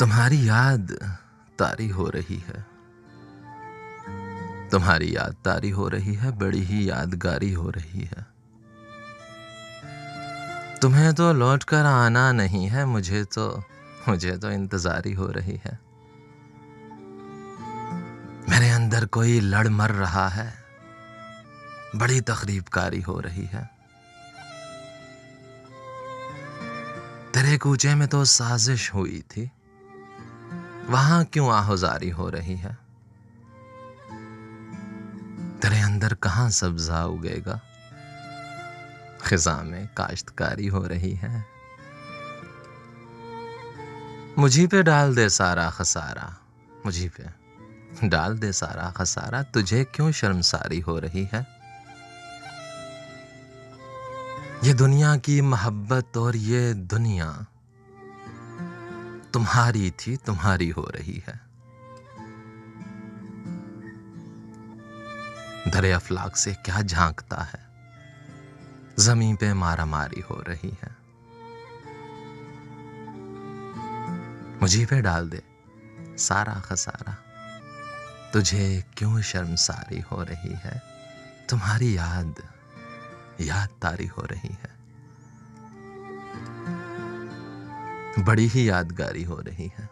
तुम्हारी याद तारी हो रही है। तुम्हारी याद तारी हो रही है, बड़ी ही यादगारी हो रही है। तुम्हें तो लौट कर आना नहीं है, मुझे तो इंतजारी हो रही है। मेरे अंदर कोई लड़ मर रहा है, बड़ी तकरीबकारी हो रही है। तेरे कूचे में तो साजिश हुई थी, वहां क्यों आहुजारी हो रही है। तेरे अंदर कहां सब्जा उगेगा, खिजा में काश्तकारी हो रही है। मुझी पे डाल दे सारा खसारा, मुझी पे डाल दे सारा खसारा, तुझे क्यों शर्मसारी हो रही है। ये दुनिया की मोहब्बत और ये दुनिया तुम्हारी थी, तुम्हारी हो रही है। दरे अफलाक से क्या झांकता है, जमीन पे मारामारी हो रही है। मुझी पे डाल दे सारा खसारा, तुझे क्यों शर्मसारी हो रही है। तुम्हारी याद तारी हो रही है, बड़ी ही यादगारी हो रही है।